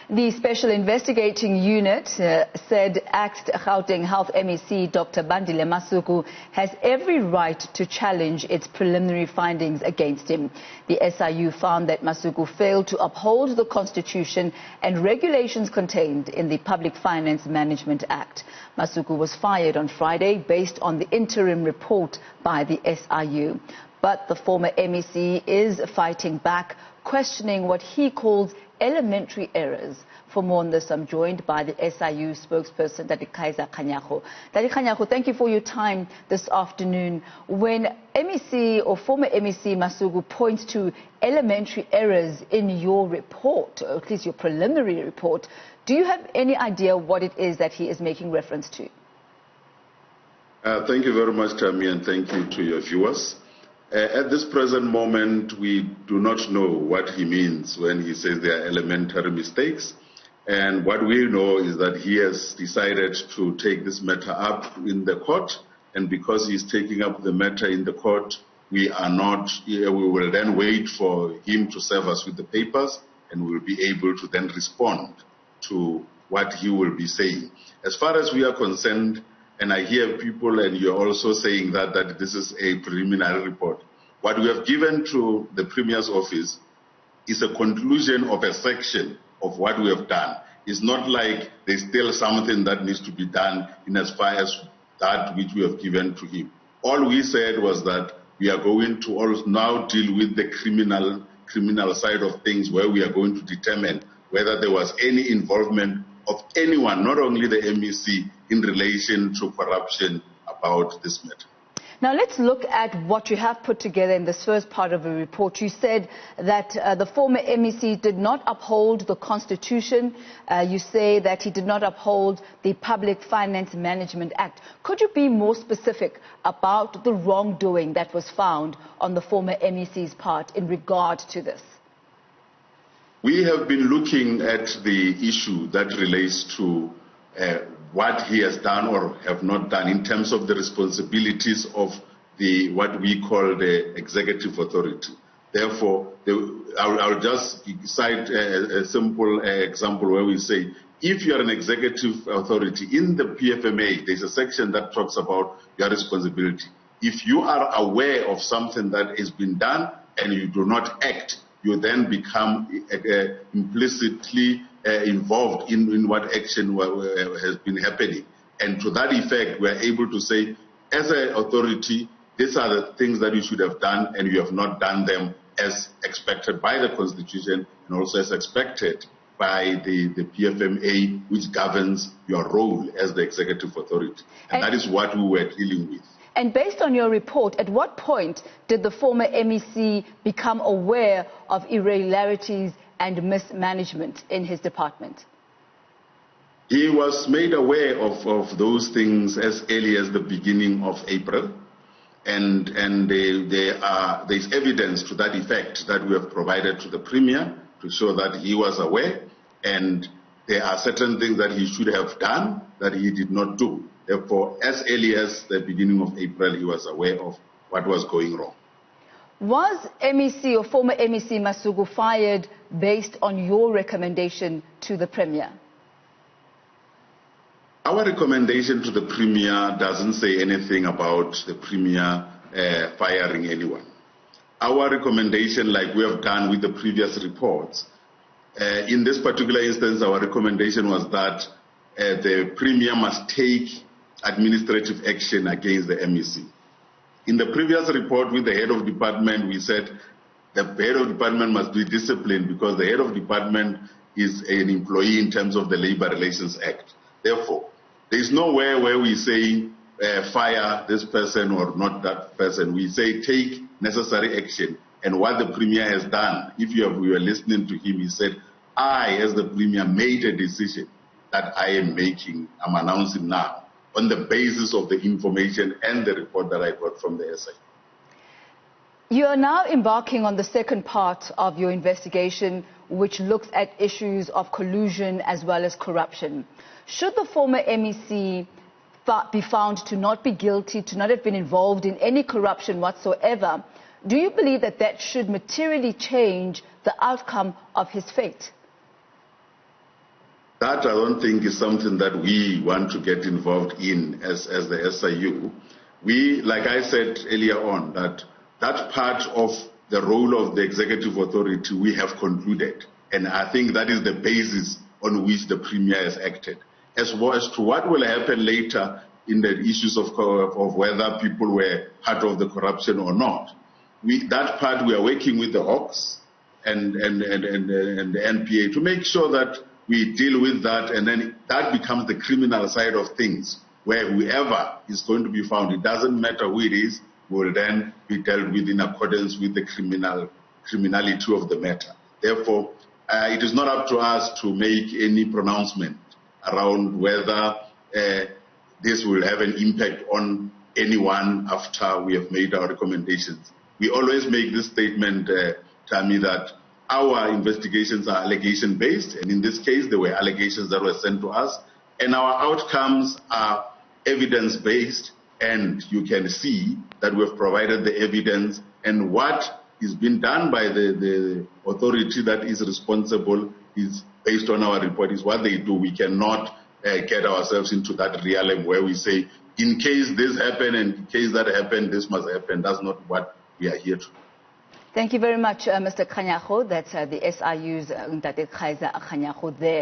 The Special Investigating Unit said Gauteng Health MEC Dr. Bandile Masuku has every right to challenge its preliminary findings against him. The SIU found that Masuku failed to uphold the Constitution and regulations contained in the Public Finance Management Act. Masuku was fired on Friday based on the interim report by the SIU. But the former MEC is fighting back, questioning what he calls elementary errors. For more on this, I'm joined by the SIU spokesperson, Kaizer Kganyago. Kganyago, thank you for your time this afternoon. When MEC or former MEC Masuku points to elementary errors in your report, or at least your preliminary report, do you have any idea what it is that he is making reference to? Thank you very much, Thami, and thank you to your viewers. At this present moment, we do not know what he means when he says there are elementary mistakes. And what we know is that he has decided to take this matter up in the court. And because he's taking up the matter in the court, we will then wait for him to serve us with the papers, and we will be able to then respond to what he will be saying. As far as we are concerned, and I hear people, and you're also saying that this is a preliminary report. What we have given to the Premier's office is a conclusion of a section of what we have done. It's not like there's still something that needs to be done in as far as that which we have given to him. All we said was that we are going to also now deal with the criminal side of things, where we are going to determine whether there was any involvement of anyone, not only the MEC, in relation to corruption about this matter. Now let's look at what you have put together in this first part of the report. You said that the former MEC did not uphold the Constitution. You say that he did not uphold the Public Finance Management Act. Could you be more specific about the wrongdoing that was found on the former MEC's part in regard to this? We have been looking at the issue that relates to what he has done or have not done in terms of the responsibilities of what we call the executive authority. Therefore, I'll just cite a simple example where we say, if you are an executive authority in the PFMA, there's a section that talks about your responsibility. If you are aware of something that has been done and you do not act, you then become implicitly involved in what action has been happening. And to that effect, we are able to say, as an authority, these are the things that you should have done, and you have not done them as expected by the Constitution and also as expected by the PFMA, which governs your role as the executive authority. And that is what we were dealing with. And based on your report, at what point did the former MEC become aware of irregularities and mismanagement in his department? He was made aware of those things as early as the beginning of April. And there's evidence to that effect that we have provided to the Premier to show that he was aware. And there are certain things that he should have done that he did not do. Therefore, as early as the beginning of April, he was aware of what was going wrong. Was MEC or former MEC Masuku fired based on your recommendation to the Premier? Our recommendation to the Premier doesn't say anything about the Premier firing anyone. Our recommendation, like we have done with the previous reports, in this particular instance, our recommendation was that the Premier must take administrative action against the MEC. In the previous report with the head of department, we said the head of department must be disciplined because the head of department is an employee in terms of the Labor Relations Act. Therefore, there is nowhere where we say fire this person or not that person. We say take necessary action. And what the Premier has done, if you were listening to him, he said, I, as the Premier, made a decision that I'm announcing now, on the basis of the information and the report that I got from the SI. You are now embarking on the second part of your investigation, which looks at issues of collusion as well as corruption. Should the former MEC be found to not be guilty, to not have been involved in any corruption whatsoever, do you believe that that should materially change the outcome of his fate? that I don't think is something that we want to get involved in as the SIU. We, like I said earlier on, that part of the role of the executive authority we have concluded. And I think that is the basis on which the Premier has acted. As to what will happen later in the issues of whether people were part of the corruption or not, that part we are working with the Hawks and the NPA to make sure that we deal with that, and then that becomes the criminal side of things, where whoever is going to be found, it doesn't matter who it is, will then be dealt with in accordance with the criminality of the matter. Therefore, it is not up to us to make any pronouncement around whether this will have an impact on anyone after we have made our recommendations. We always make this statement, Thami, that our investigations are allegation-based, and in this case, there were allegations that were sent to us, and our outcomes are evidence-based, and you can see that we have provided the evidence, and what is being done by the authority that is responsible is based on our report, is what they do. We cannot get ourselves into that realm where we say, in case this happened and in case that happened, this must happen. That's not what we are here to do. Thank you very much, Mr. Kganyago. That's the SIU's Kaizer Kganyago there.